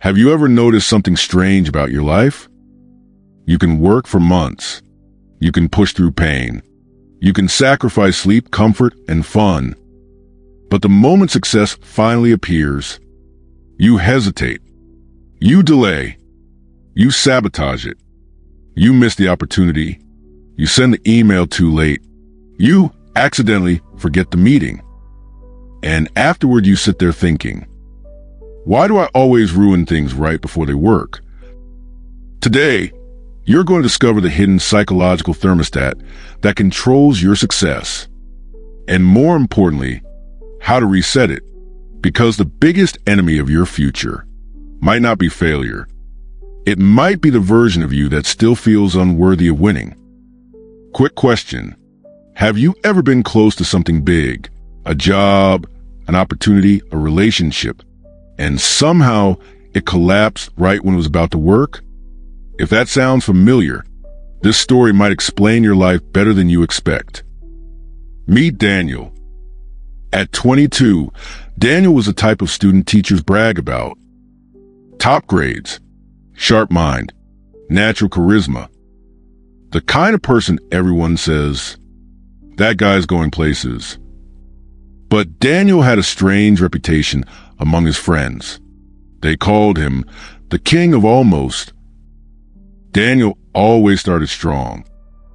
Have you ever noticed something strange about your life? You can work for months. You can push through pain. You can sacrifice sleep, comfort, and fun. But the moment success finally appears, you hesitate. You delay. You sabotage it. You miss the opportunity. You send the email too late. You accidentally forget the meeting. And afterward you sit there thinking, why do I always ruin things right before they work? Today, you're going to discover the hidden psychological thermostat that controls your success. And more importantly, how to reset it. Because the biggest enemy of your future might not be failure. It might be the version of you that still feels unworthy of winning. Quick question. Have you ever been close to something big? A job, an opportunity, a relationship, and somehow it collapsed right when it was about to work? If that sounds familiar, this story might explain your life better than you expect. Meet Daniel. At 22, Daniel was the type of student teachers brag about. Top grades, sharp mind, natural charisma. The kind of person everyone says, that guy's going places. But Daniel had a strange reputation among his friends. They called him the king of almost. Daniel always started strong,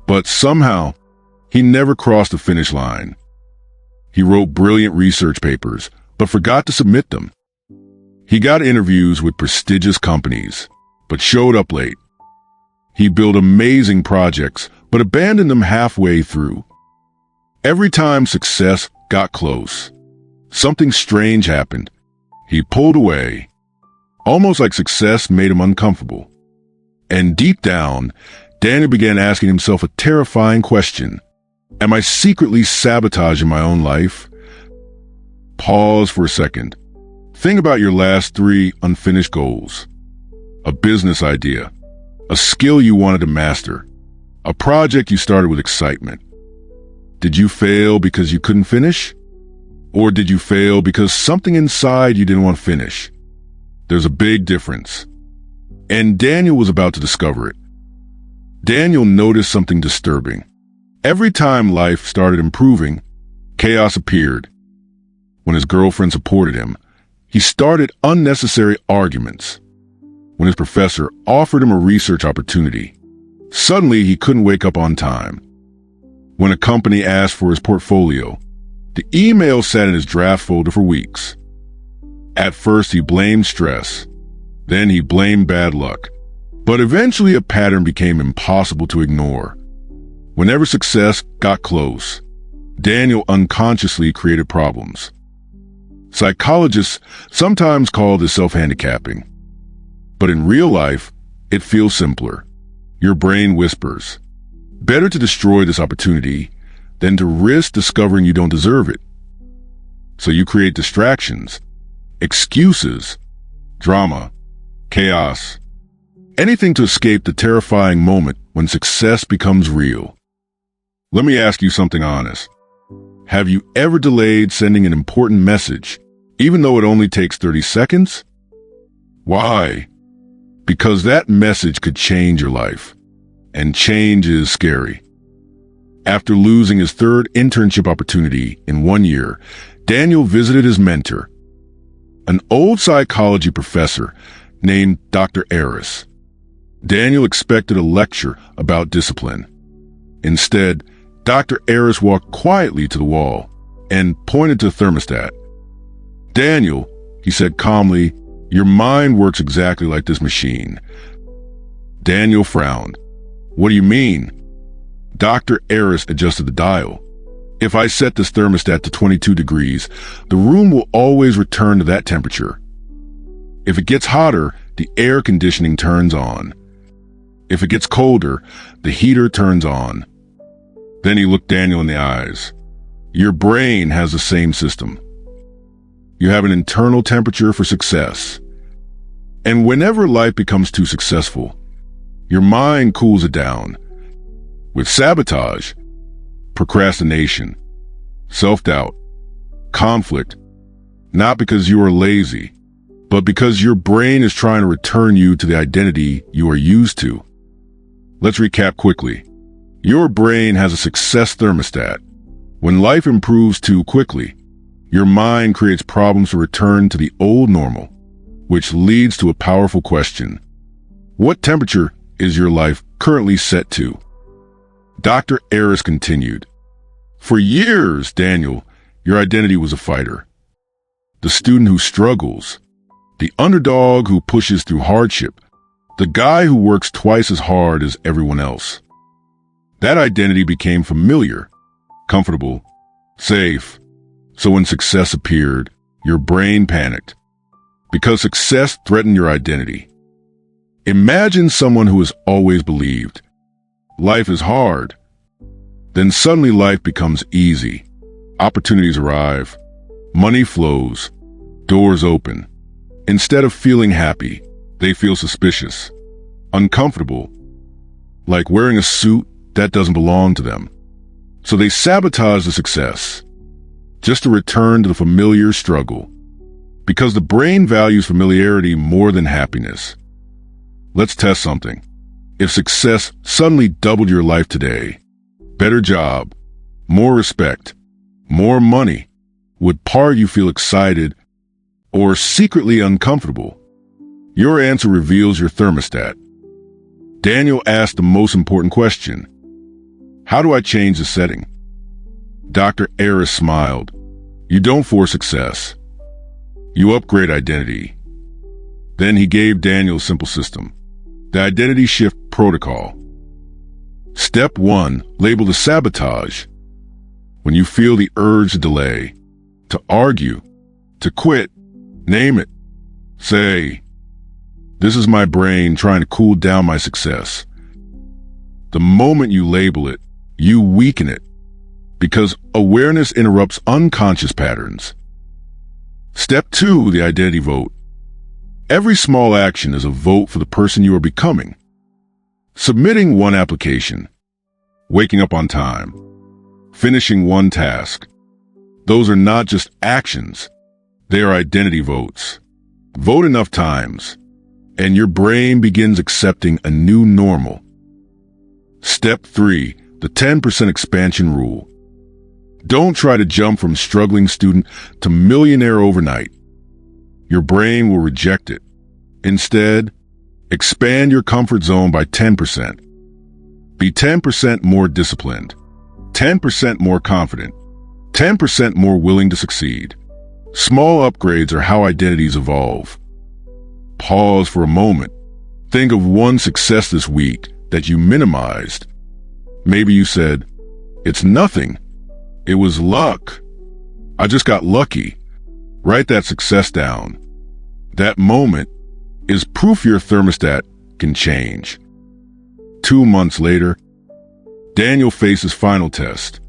but somehow he never crossed the finish line. He wrote brilliant research papers, but forgot to submit them. He got interviews with prestigious companies, but showed up late. He built amazing projects, but abandoned them halfway through. Every time success got close, something strange happened. He pulled away, almost like success made him uncomfortable. And deep down, Daniel began asking himself a terrifying question. Am I secretly sabotaging my own life? Pause for a second. Think about your last 3 unfinished goals. A business idea, a skill you wanted to master, a project you started with excitement. Did you fail because you couldn't finish? Or did you fail because something inside you didn't want to finish? There's a big difference. And Daniel was about to discover it. Daniel noticed something disturbing. Every time life started improving, chaos appeared. When his girlfriend supported him, he started unnecessary arguments. When his professor offered him a research opportunity, suddenly he couldn't wake up on time. When a company asked for his portfolio, the email sat in his draft folder for weeks. At first he blamed stress, then he blamed bad luck. But eventually a pattern became impossible to ignore. Whenever success got close, Daniel unconsciously created problems. Psychologists sometimes call this self-handicapping. But in real life, it feels simpler. Your brain whispers, better to destroy this opportunity than to risk discovering you don't deserve it. So you create distractions, excuses, drama, chaos, anything to escape the terrifying moment when success becomes real. Let me ask you something honest. Have you ever delayed sending an important message, even though it only takes 30 seconds? Why? Because that message could change your life. And change is scary. After losing his 3rd internship opportunity in 1 year, Daniel visited his mentor, an old psychology professor named Dr. Harris. Daniel expected a lecture about discipline. Instead, Dr. Harris walked quietly to the wall and pointed to the thermostat. Daniel, he said calmly, your mind works exactly like this machine. Daniel frowned. What do you mean? Dr. Harris adjusted the dial. If I set this thermostat to 22 degrees, the room will always return to that temperature. If it gets hotter, the air conditioning turns on. If it gets colder, the heater turns on. Then he looked Daniel in the eyes. Your brain has the same system. You have an internal temperature for success. And whenever life becomes too successful, your mind cools it down. With sabotage, procrastination, self-doubt, conflict, not because you are lazy, but because your brain is trying to return you to the identity you are used to. Let's recap quickly. Your brain has a success thermostat. When life improves too quickly, your mind creates problems to return to the old normal, which leads to a powerful question. What temperature is your life currently set to? Dr. Harris continued. For years, Daniel, your identity was a fighter. The student who struggles, the underdog who pushes through hardship, the guy who works twice as hard as everyone else. That identity became familiar, comfortable, safe. So when success appeared, your brain panicked, because success threatened your identity. Imagine someone who has always believed life is hard. Then suddenly life becomes easy. Opportunities arrive. Money flows. Doors open. Instead of feeling happy, they feel suspicious, uncomfortable, like wearing a suit that doesn't belong to them. So they sabotage the success, just to return to the familiar struggle, because the brain values familiarity more than happiness. Let's test something. If success suddenly doubled your life today, better job, more respect, more money, would part of you feel excited or secretly uncomfortable? Your answer reveals your thermostat. Daniel asked the most important question. How do I change the setting? Dr. Harris smiled. You don't force success. You upgrade identity. Then he gave Daniel a simple system. The identity shift protocol. Step 1, label the sabotage. When you feel the urge to delay, to argue, to quit, name it. Say, this is my brain trying to cool down my success. The moment you label it, you weaken it, because awareness interrupts unconscious patterns. Step 2, the identity vote. Every small action is a vote for the person you are becoming. Submitting one application, waking up on time, finishing one task. Those are not just actions, they are identity votes. Vote enough times, and your brain begins accepting a new normal. Step 3, the 10% expansion rule. Don't try to jump from struggling student to millionaire overnight. Your brain will reject it. Instead, expand your comfort zone by 10%. Be 10% more disciplined, 10% more confident, 10% more willing to succeed. Small upgrades are how identities evolve. Pause for a moment. Think of one success this week that you minimized. Maybe you said, it's nothing. It was luck. I just got lucky. Write that success down. That moment is proof your thermostat can change. 2 months later, Daniel faces final test,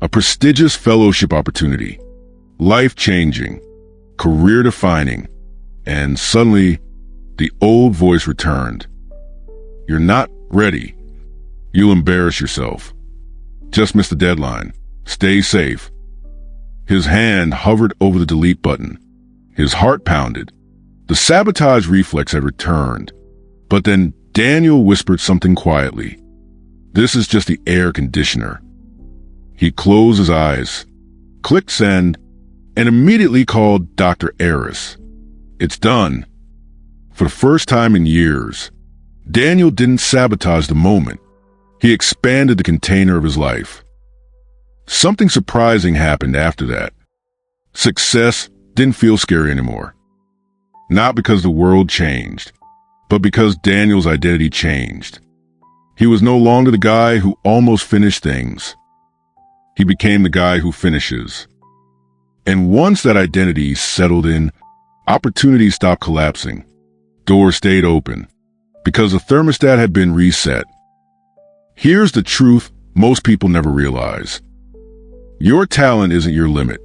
a prestigious fellowship opportunity, life-changing, career-defining, and suddenly the old voice returned. You're not ready. You'll embarrass yourself. Just miss the deadline. Stay safe. His hand hovered over the delete button. His heart pounded. The sabotage reflex had returned. But then Daniel whispered something quietly. This is just the air conditioner. He closed his eyes, clicked send, and immediately called Dr. Harris. It's done. For the first time in years, Daniel didn't sabotage the moment. He expanded the container of his life. Something surprising happened after that. Success didn't feel scary anymore. Not because the world changed, but because Daniel's identity changed. He was no longer the guy who almost finished things. He became the guy who finishes. And once that identity settled in, opportunities stopped collapsing. Doors stayed open, because the thermostat had been reset. Here's the truth most people never realize. Your talent isn't your limit.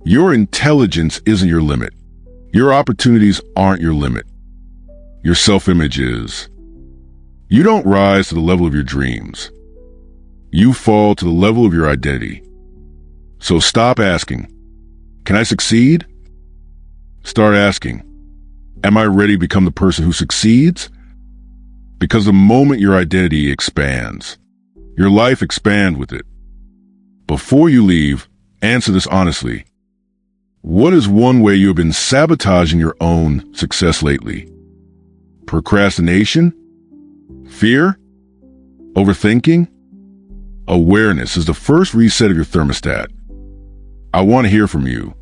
Your intelligence isn't your limit. Your opportunities aren't your limit. Your self-image is. You don't rise to the level of your dreams. You fall to the level of your identity. So stop asking, can I succeed? Start asking, Am I ready to become the person who succeeds? Because the moment your identity expands, your life expands with it. Before you leave, answer this honestly. What is one way you have been sabotaging your own success lately? Procrastination? Fear? Overthinking? Awareness is the first reset of your thermostat. I want to hear from you.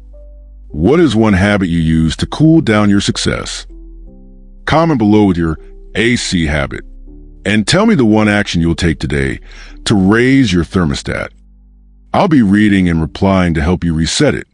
What is one habit you use to cool down your success? Comment below with your AC habit, and tell me the one action you'll take today to raise your thermostat. I'll be reading and replying to help you reset it.